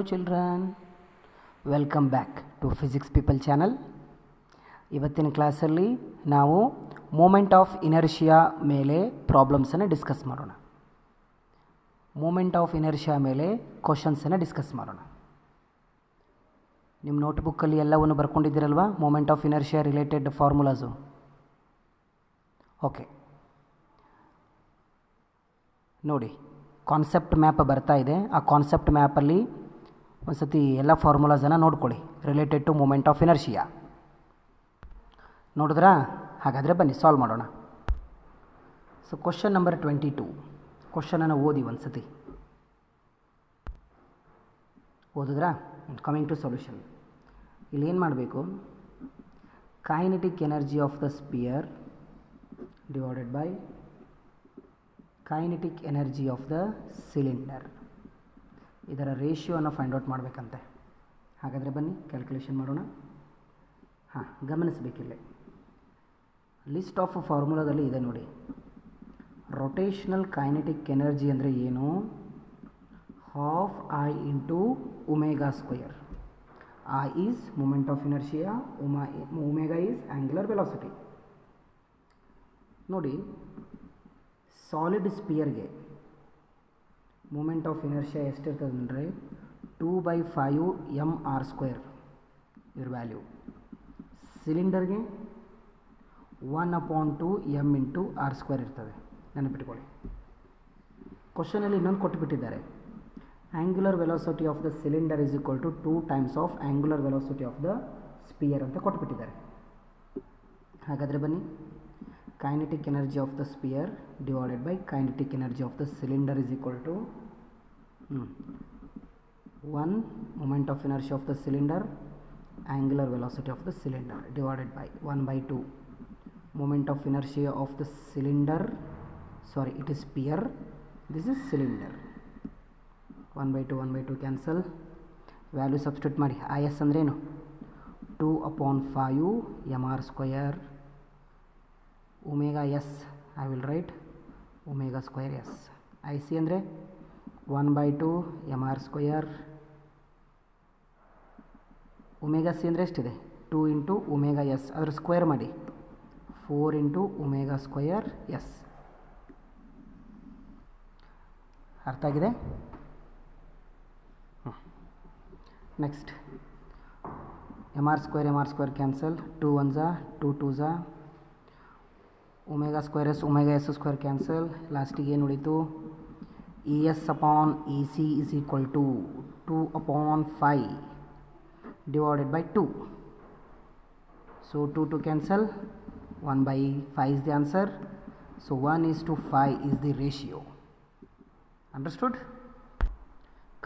Children, welcome back to physics people channel. ಇವತ್ತಿನ ಕ್ಲಾಸಲ್ಲಿ ನಾವು ಮೂಮೆಂಟ್ ಆಫ್ ಇನರ್ಷಿಯಾ ಮೇಲೆ ಪ್ರಾಬ್ಲಮ್ಸನ್ನು ಡಿಸ್ಕಸ್ ಮಾಡೋಣ. ಮೂಮೆಂಟ್ ಆಫ್ ಇನರ್ಷಿಯಾ ಮೇಲೆ ಕ್ವಶನ್ಸನ್ನು ಡಿಸ್ಕಸ್ ಮಾಡೋಣ. ನಿಮ್ಮ ನೋಟ್ಬುಕ್ಕಲ್ಲಿ ಎಲ್ಲವನ್ನು ಬರ್ಕೊಂಡಿದ್ದೀರಲ್ವಾ, moment of inertia related formulas. Okay, ನೋಡಿ, ಕಾನ್ಸೆಪ್ಟ್ ಮ್ಯಾಪ್ ಬರ್ತಾ ಇದೆ. ಆ ಕಾನ್ಸೆಪ್ಟ್ ಮ್ಯಾಪಲ್ಲಿ ಒಂದು ಸತಿ ಎಲ್ಲ ಫಾರ್ಮುಲಾಸನ್ನು ನೋಡ್ಕೊಳ್ಳಿ related to moment of inertia. ನೋಡಿದ್ರಾ? ಹಾಗಾದರೆ ಬನ್ನಿ ಸಾಲ್ವ್ ಮಾಡೋಣ. ಸೊ ಕ್ವಶನ್ ನಂಬರ್ 22, ಕ್ವಶನನ್ನು ಓದಿ ಒಂದು ಸತಿ. ಓದಿದ್ರಾ? Coming to solution. ಇಲ್ಲಿ ಏನು ಮಾಡಬೇಕು? Kinetic energy of the sphere divided by kinetic energy of the cylinder, ಇದರ ರೇಷಿಯೋನ ಫೈಂಡ್ ಔಟ್ ಮಾಡಬೇಕಂತೆ. ಹಾಗಾದರೆ ಬನ್ನಿ ಕ್ಯಾಲ್ಕುಲೇಷನ್ ಮಾಡೋಣ. ಗಮನಿಸಬೇಕಿಲ್ಲ, ಲಿಸ್ಟ್ ಆಫ್ ಫಾರ್ಮುಲಾದಲ್ಲಿ ಇದೆ ನೋಡಿ. ರೊಟೇಷನಲ್ ಕೈನೆಟಿಕ್ ಎನರ್ಜಿ ಅಂದರೆ ಏನು? Half I into omega square. I is moment of inertia, omega is angular velocity. ನೋಡಿ, ಸಾಲಿಡ್ ಸ್ಪಿಯರ್ಗೆ ಮೂಮೆಂಟ್ ಆಫ್ ಇನರ್ಷಿಯಾ ಎಷ್ಟಿರ್ತದೆ ಅಂದರೆ 2/5 mr², ಇದ್ರ ವ್ಯಾಲ್ಯೂ. ಸಿಲಿಂಡರ್ಗೆ 1/2 m ಇಂಟು r² ಇರ್ತದೆ. ನೆನಪಿಟ್ಕೊಳ್ಳಿ. ಕ್ವಶನಲ್ಲಿ ಇನ್ನೊಂದು ಕೊಟ್ಟುಬಿಟ್ಟಿದ್ದಾರೆ. Angular velocity of the cylinder is equal to 2 times of angular velocity of the sphere ಅಂತ ಕೊಟ್ಟುಬಿಟ್ಟಿದ್ದಾರೆ. ಹಾಗಾದರೆ ಬನ್ನಿ, kinetic energy of the sphere divided by kinetic energy of the cylinder is equal to 1 moment of inertia of the cylinder, angular velocity of the cylinder divided by 1/2 moment of inertia of the cylinder, sorry it is sphere, this is cylinder. 1/2 cancel, value substitute ಮಾಡಿ. is ಅಂದ್ರೇನು? 2/5 mr². Omega s I will write omega square s. IC ಅಂದರೆ 1/2 mr². Omega c ಅಂದರೆ ಎಷ್ಟಿದೆ? 2 into omega s, ಅದರ square ಮಾಡಿ 4 into omega square s. ಅರ್ಥ ಆಗಿದೆ? Next mr² cancel, 2 1s 2 2s, omega square s omega s² cancel. ಲಾಸ್ಟಿಗೆ ಏನು ಉಳಿತು? ES upon EC is equal to 2/5 divided by 2. So 2 cancel, 1/5 is the answer. So 1:5 is the ratio. Understood?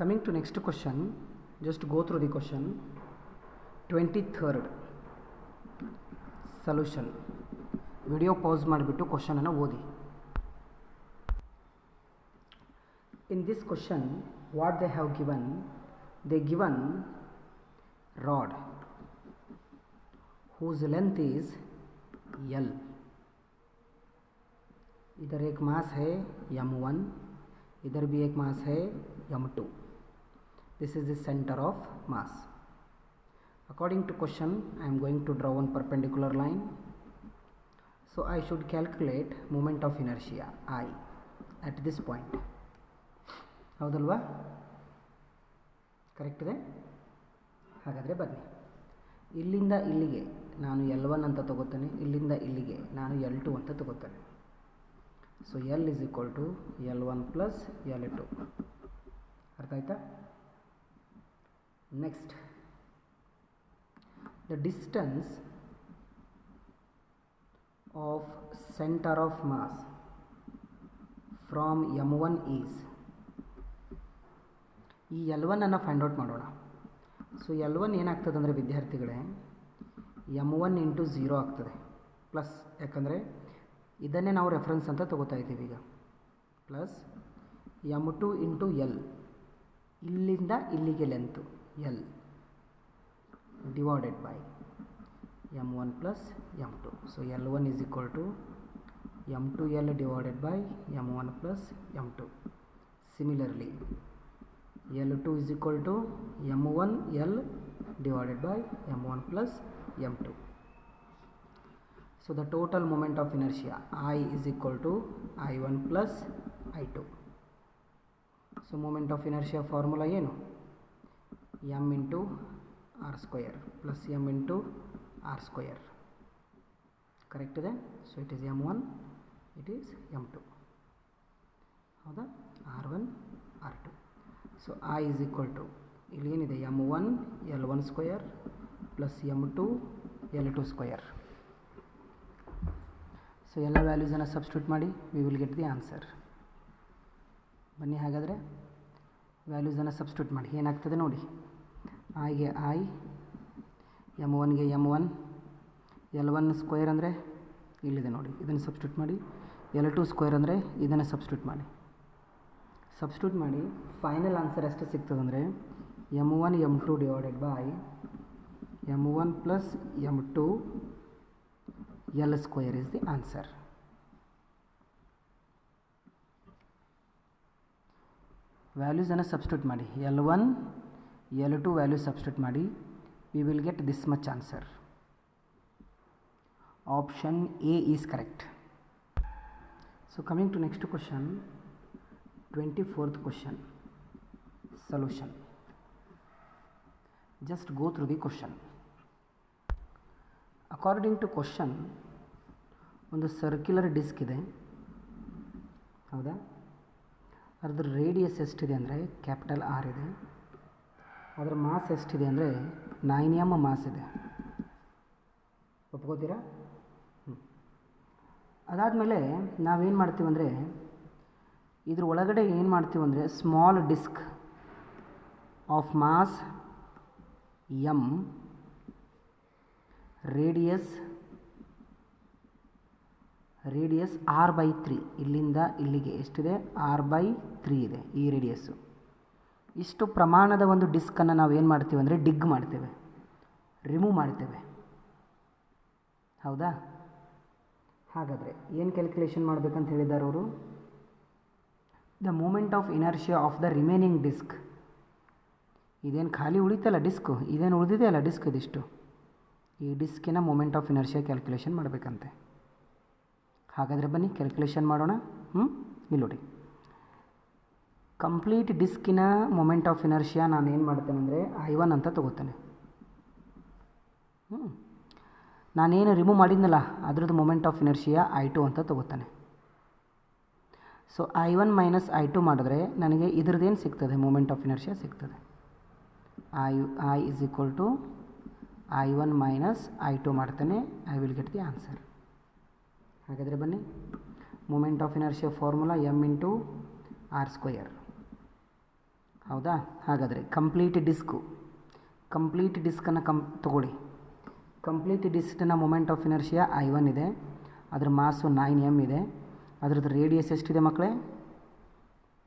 Coming to next question, just go through the question. 23rd solution. Video pause ಮಾಡಿಬಿಟ್ಟು ಕ್ವಶನನ್ನು ಓದಿ. In this question what they have given? They given rod whose length is L. इधर एक मास है m1, इधर भी एक मास है m2. This is the center of mass. According to question, I am going to draw one perpendicular line. So I should calculate moment of inertia I at this point. ಹೌದಲ್ವಾ? Correct ಇದೆ? ಹಾಗಾದರೆ ಬನ್ನಿ, ಇಲ್ಲಿಂದ ಇಲ್ಲಿಗೆ ನಾನು L1 ಅಂತ ತಗೋತೇನೆ, ಇಲ್ಲಿಂದ ಇಲ್ಲಿಗೆ ನಾನು L2 ಅಂತ ತಗೋತೇನೆ. So L is equal to L1 plus L2. ಅರ್ಥ ಆಯ್ತಾ? Next, the distance of center of mass from m1 is, ಈ L1 ಅನ್ನು ಫೈಂಡ್ ಔಟ್ ಮಾಡೋಣ. ಸೊ L1 ಏನಾಗ್ತದೆ ಅಂದರೆ ವಿದ್ಯಾರ್ಥಿಗಳೇ, m1 ಇಂಟು 0 ಆಗ್ತದೆ ಪ್ಲಸ್, ಯಾಕಂದರೆ ಇದನ್ನೇ ನಾವು ರೆಫರೆನ್ಸ್ ಅಂತ ತಗೋತಾ ಇದ್ದೀವಿ ಈಗ, ಪ್ಲಸ್ m2 ಇಂಟು L, ಇಲ್ಲಿಂದ ಇಲ್ಲಿಗೆ length L divided by m1 plus m2. So L1 is equal to m2L divided by m1 plus m2. Similarly L2 is equal to m1 L divided by m1 plus m2. So the total moment of inertia I is equal to I1 plus I2. So moment of inertia formula ಏನು m into r square plus m into r square. Correct ಇದೆ. So it is m1, it is m2. ಹೌದಾ, r1 r2. So I is equal to ಇಲ್ಲಿ ಏನಿದೆ m1 L1 square plus m2 L2 square. So ಎಲ್ಲ ವ್ಯಾಲ್ಯೂಸನ್ನು substitute ಮಾಡಿ we will get the answer. ಬನ್ನಿ ಹಾಗಾದರೆ ವ್ಯಾಲ್ಯೂಸನ್ನು substitute ಮಾಡಿ ಏನಾಗ್ತದೆ ನೋಡಿ. ಐಗೆ ಐ, m1ಗೆ m1, L1 ಸ್ಕ್ವೇರ್ ಅಂದರೆ ಇಲ್ಲಿದೆ ನೋಡಿ, ಇದನ್ನು ಸಬ್ಸ್ಟಿಟ್ಯೂಟ್ ಮಾಡಿ. L2 ಸ್ಕ್ವೇರ್ ಅಂದರೆ ಇದನ್ನು ಸಬ್ಸ್ಟಿಟ್ಯೂಟ್ ಮಾಡಿ ಫೈನಲ್ ಆನ್ಸರ್ ಎಷ್ಟು ಸಿಗ್ತದೆ ಅಂದರೆ m1 m2 divided by m1 plus m2 L square is the answer. ವ್ಯಾಲ್ಯೂಸನ್ನು ಸಬ್ಸ್ಟಿಟ್ಯೂಟ್ ಮಾಡಿ, L1 L2 ವ್ಯಾಲ್ಯೂ ಸಬ್ಸ್ಟಿಟ್ಯೂಟ್ ಮಾಡಿ, we will get this much answer. Option A is correct. So coming to next question, 24th question, solution. Just go through the question. According to question, ಒಂದು circular disc ಇದೆ, ಹೌದಾ, ಅದರ radius ಎಷ್ಟಿದೆ ಅಂದರೆ capital R ಇದೆ, ಅದರ mass ಎಷ್ಟಿದೆ ಅಂದರೆ 9m ಮಾಸ್ ಇದೆ. ಒಪ್ಕೋತೀರಾ? ಅದಾದಮೇಲೆ ನಾವೇನು ಮಾಡ್ತೀವಿ ಅಂದರೆ ಇದ್ರ ಒಳಗಡೆ ಏನು ಮಾಡ್ತೀವಿ ಅಂದರೆ small disc of mass m, radius r/3, ಇಲ್ಲಿಂದ ಇಲ್ಲಿಗೆ ಎಷ್ಟಿದೆ r/3 ಇದೆ ಈ ರೇಡಿಯಸ್ಸು. ಇಷ್ಟು ಪ್ರಮಾಣದ ಒಂದು ಡಿಸ್ಕನ್ನು ನಾವು ಏನು ಮಾಡ್ತೀವಿ ಅಂದರೆ ಡಿಗ್ ಮಾಡ್ತೇವೆ, ರಿಮೂವ್ ಮಾಡ್ತೇವೆ, ಹೌದಾ. ಹಾಗಾದರೆ ಏನು ಕ್ಯಾಲ್ಕುಲೇಷನ್ ಮಾಡಬೇಕಂತ ಹೇಳಿದ್ದಾರೆ ಅವರು, the moment of inertia of the remaining disc. ಇದೇನು ಖಾಲಿ ಉಳಿತಲ್ಲ ಡಿಸ್ಕು, ಇದೇನು ಉಳಿದಿದೆ ಅಲ್ಲ ಡಿಸ್ಕ್, ಇದಿಷ್ಟು ಈ ಡಿಸ್ಕಿನ ಮೂಮೆಂಟ್ ಆಫ್ ಇನರ್ಷಿಯಾ ಕ್ಯಾಲ್ಕುಲೇಷನ್ ಮಾಡಬೇಕಂತೆ. ಹಾಗಾದರೆ ಬನ್ನಿ ಕ್ಯಾಲ್ಕುಲೇಷನ್ ಮಾಡೋಣ. ಇಲ್ಲಿ ನೋಡಿ, ಕಂಪ್ಲೀಟ್ ಡಿಸ್ಕಿನ ಮೂಮೆಂಟ್ ಆಫ್ ಇನರ್ಷಿಯಾ ನಾನು ಏನು ಮಾಡ್ತೇನೆ ಅಂದರೆ I1 ಅಂತ ತೊಗೋತೇನೆ. ನಾನೇನು ರಿಮೂವ್ ಮಾಡಿದ್ನಲ್ಲ ಅದ್ರದ್ದು ಮೂಮೆಂಟ್ ಆಫ್ ಇನರ್ಷಿಯಾ I2 ಅಂತ ತೊಗೋತಾನೆ. ಸೊ I1 ಮೈನಸ್ I2 ಮಾಡಿದ್ರೆ ನನಗೆ ಇದ್ರದ್ದೇನು ಸಿಗ್ತದೆ, ಮೂಮೆಂಟ್ ಆಫ್ ಇನರ್ಷಿಯಾ ಸಿಗ್ತದೆ. I is equal to I1 minus I2 ಮಾಡ್ತೇನೆ, I will get the answer. ಹಾಗಾದರೆ ಬನ್ನಿ, moment of inertia formula m into r square, ಹೌದಾ. ಹಾಗಾದರೆ ಕಂಪ್ಲೀಟ್ ಡಿಸ್ಕನ್ನು ತೊಗೊಳ್ಳಿ. ಕಂಪ್ಲೀಟ್ ಡಿಸ್ಕ್ನ ಮೂಮೆಂಟ್ ಆಫ್ ಇನರ್ಷಿಯಾ I1 ಇದೆ, ಅದರ ಮಾಸು 9m ಇದೆ, ಅದರದ್ದು ರೇಡಿಯಸ್ ಎಷ್ಟಿದೆ ಮಕ್ಕಳೇ,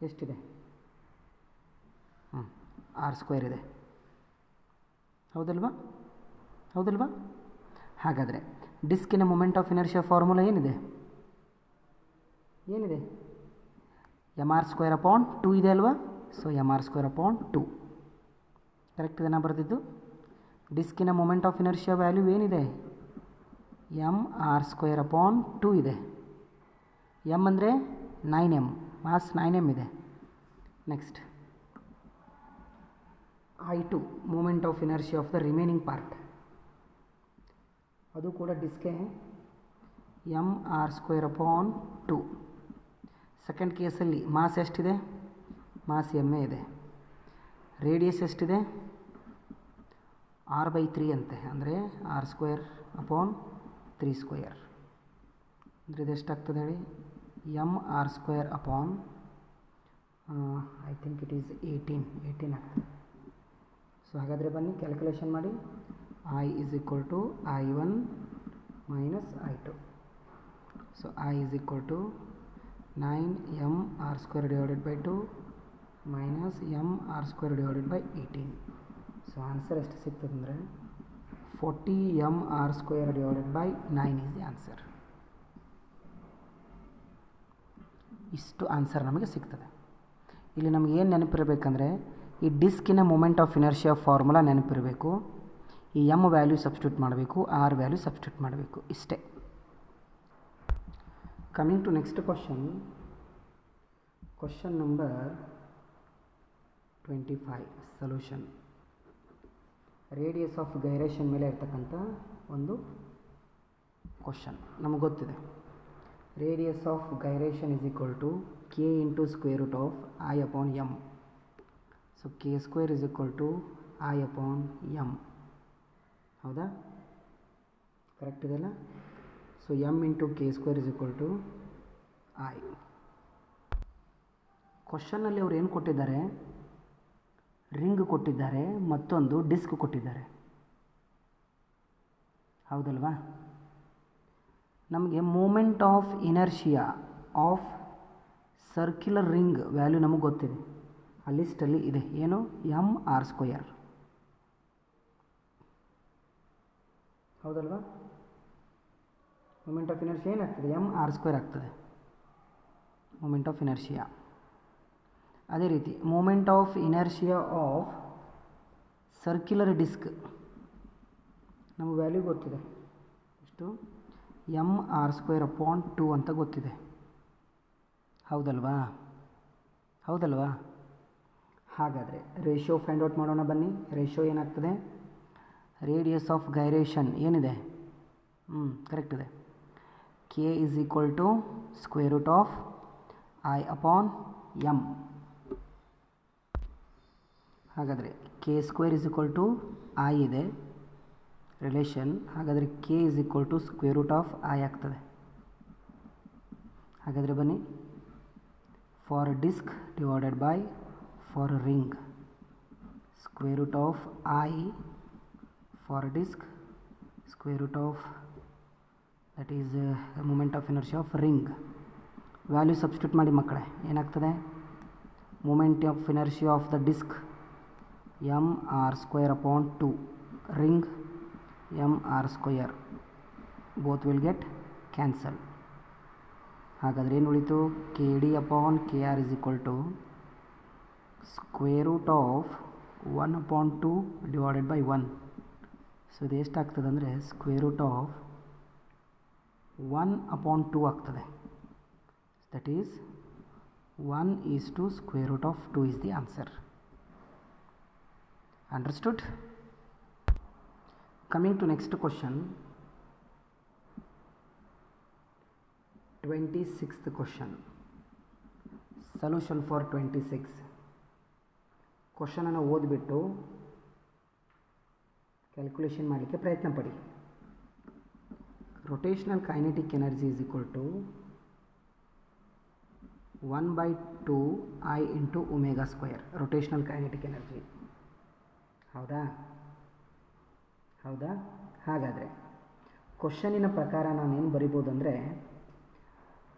ಎಷ್ಟಿದೆ, r ಸ್ಕ್ವೇರ್ ಇದೆ, ಹೌದಲ್ವಾ. ಹಾಗಾದರೆ ಡಿಸ್ಕಿನ ಮೂಮೆಂಟ್ ಆಫ್ ಇನರ್ಷಿಯಾ ಫಾರ್ಮುಲಾ ಏನಿದೆ mr²/2 ಇದೆ ಅಲ್ವಾ. ಸೊ mr²/2 ಕರೆಕ್ಟ್ ಇದೆ ನಾ ಬರೆದಿದ್ದು. ಡಿಸ್ಕಿನ ಮೂಮೆಂಟ್ ಆಫ್ ಇನರ್ಷಿಯಾ ವ್ಯಾಲ್ಯೂ ಏನಿದೆ, mr²/2 ಇದೆ. m ಅಂದರೆ 9m, ಮಾಸ್ 9m ಇದೆ. Next I2 moment of inertia of the remaining part, ಅದು ಕೂಡ ಡಿಸ್ಕೆ mr²/2. ಸೆಕೆಂಡ್ ಕೇಸಲ್ಲಿ ಮಾಸ್ ಎಷ್ಟಿದೆ, ಮಾಸ್ m ಇದೆ, ರೇಡಿಯಸ್ ಎಷ್ಟಿದೆ r/3 ಅಂತೆ, ಅಂದರೆ r²/3². ಅಂದರೆ ಇದು ಎಷ್ಟಾಗ್ತದೆ ಹೇಳಿ, mr²/ I think it is 18 ಆಗ್ತದೆ. ಸೊ ಹಾಗಾದರೆ ಬನ್ನಿ ಕ್ಯಾಲ್ಕುಲೇಷನ್ ಮಾಡಿ. I is equal to I1 minus I2. So I is equal to 9mr² divided by 2 minus mr² divided by 18. So answer ಎಷ್ಟು ಸಿಗ್ತದೆ ಅಂದರೆ 40mr² divided by 9 is the answer. ಇಷ್ಟು answer ನಮಗೆ ಸಿಗ್ತದೆ. ಇಲ್ಲಿ ನಮಗೆ ಏನು ನೆನಪಿರಬೇಕಂದ್ರೆ ಈ ಡಿಸ್ಕಿನ ಮೂಮೆಂಟ್ ಆಫ್ ಇನರ್ಷಿಯಾ ಫಾರ್ಮುಲಾ ನೆನಪಿರಬೇಕು. ಈ ಎಮ್ ವ್ಯಾಲ್ಯೂ ಸಬ್ಸ್ಟಿಟ್ಯೂಟ್ ಮಾಡಬೇಕು, ಆರ್ ವ್ಯಾಲ್ಯೂ ಸಬ್ಸ್ಟಿಟ್ಯೂಟ್ ಮಾಡಬೇಕು, ಇಷ್ಟೇ. Coming to next question number 25 solution. Radius of gyration ಮೇಲೆ ಇರ್ತಕ್ಕಂಥ ಒಂದು ಕ್ವಶನ್ ನಮಗೆ ಗೊತ್ತಿದೆ. Radius of gyration is equal to k into square root of I upon m. So k square is equal to I upon m. ಹೌದಾ? Correct ಇದೆಯಲ್ಲ? So m into k square is equal to I. ಕ್ವಶನ್ನಲ್ಲಿ ಅವ್ರು ಏನು ಕೊಟ್ಟಿದ್ದಾರೆ? Ring ಕೊಟ್ಟಿದ್ದಾರೆ, ಮತ್ತೊಂದು disc ಕೊಟ್ಟಿದ್ದಾರೆ. ಹೌದಲ್ವಾ? ನಮಗೆ moment of inertia of circular ring value ನಮಗೆ ಗೊತ್ತಿದೆ. ಆ ಲಿಸ್ಟಲ್ಲಿ ಇದೆ. ಏನು? M r square. ಹೌದಲ್ವಾ? ಮೂಮೆಂಟ್ ಆಫ್ ಇನರ್ಷಿಯಾ ಏನಾಗ್ತದೆ? ಎಮ್ ಆರ್ ಸ್ಕ್ವೇರ್ ಆಗ್ತದೆ, ಮೂಮೆಂಟ್ ಆಫ್ ಇನರ್ಷಿಯಾ. ಅದೇ ರೀತಿ moment of inertia of circular disc ನಮಗೆ ವ್ಯಾಲ್ಯೂ ಗೊತ್ತಿದೆ. ಎಷ್ಟು? ಎಮ್ ಆರ್ ಸ್ಕ್ವೇರ್ ಅಪಾನ್ 2 ಅಂತ ಗೊತ್ತಿದೆ. ಹೌದಲ್ವಾ? ಹೌದಲ್ವಾ? ಹಾಗಾದರೆ ರೇಷಿಯೋ ಫೈಂಡ್ ಔಟ್ ಮಾಡೋಣ ಬನ್ನಿ. ರೇಷಿಯೋ ಏನಾಗ್ತದೆ? ರೇಡಿಯಸ್ ಆಫ್ ಗೈರೇಷನ್ ಏನಿದೆ? ಕರೆಕ್ಟ್ ಇದೆ. K is equal to square root of I upon m. ಹಾಗಾದರೆ k square is equal to I ಇದೆ ರಿಲೇಷನ್. ಹಾಗಾದರೆ k is equal to square root of I ಆಗ್ತದೆ. ಹಾಗಾದರೆ ಬನ್ನಿ, for a disc divided by for a ring, square root of I for a disc, square root of that is moment of inertia of ring. Value substitute ಮಾಡಿ ಮಕ್ಕಳೇ. ಏನಾಗ್ತದೆ? Moment of inertia of the disc m r square upon 2, ring m r square, both will get cancel. ಹಾಗಾದರೆ ಏನು ಉಳಿತು? K d upon k r is equal to square root of 1 upon 2 divided by 1. So ಇದು ಎಷ್ಟಾಗ್ತದೆ ಅಂದರೆ square root of 1 upon 2 ಆಗ್ತದೆ. That is 1 is to square root of 2 is the answer. Understood? Coming to next question, 26th question. Solution for 26. Question ಅನ್ನು ಓದಿಬಿಟ್ಟು calculation ಮಾಡಲಿಕ್ಕೆ ಪ್ರಯತ್ನ ಪಡಿ. rotational kinetic energy is equal to 1/2 I into omega square. rotational kinetic energy. ಹೌದಾ? ಹೌದಾ? ಹಾಗಾದರೆ ಕ್ವಶನಿನ ಪ್ರಕಾರ ನಾನೇನು ಬರಿಬೋದು ಅಂದರೆ,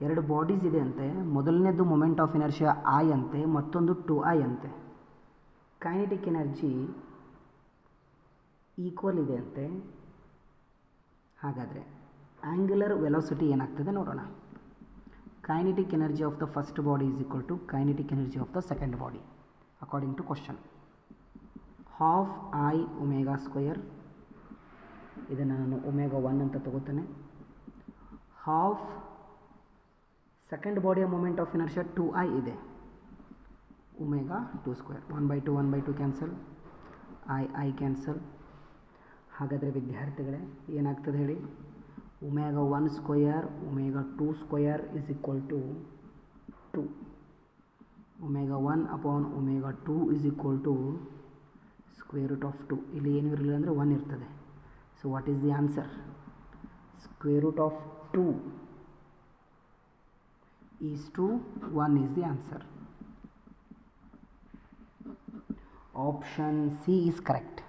ಎರಡು ಬಾಡೀಸ್ ಇದೆ ಅಂತೆ. ಮೊದಲನೇದು ಮೊಮೆಂಟ್ ಆಫ್ ಇನರ್ಷಿಯಾ ಐ ಅಂತೆ, ಮತ್ತೊಂದು 2I ಅಂತೆ. ಕೈನೆಟಿಕ್ ಎನರ್ಜಿ ಈಕ್ವಲ್ ಇದೆ ಅಂತೆ. ಹಾಗಾದರೆ ಆ್ಯಂಗ್ಯುಲರ್ ವೆಲಾಸಿಟಿ ಏನಾಗ್ತದೆ ನೋಡೋಣ. Kinetic energy of the first body is equal to kinetic energy of the second body according to question. Half I omega square, ಇದನ್ನು ನಾನು ಒಮೆಗಾ 1 ಅಂತ ತಗೋತೇನೆ. ಹಾಫ್ ಸೆಕೆಂಡ್ ಬಾಡಿಯ ಮೂಮೆಂಟ್ ಆಫ್ ಇನರ್ಷಿಯಾ 2I ಇದೆ, omega 2 square. 1/2 cancel, I cancel. ಹಾಗಾದರೆ ವಿದ್ಯಾರ್ಥಿಗಳೇ ಏನಾಗ್ತದೆ ಹೇಳಿ? Omega 1 square omega 2 square is equal to 2. Omega 1 upon omega 2 is equal to square root of 2. ಇಲ್ಲಿ ಏನು ಇರಲಿಲ್ಲ ಅಂದರೆ 1 ಇರ್ತದೆ. So what is the answer? Square root of 2 is to 1 is the answer. Option C is correct.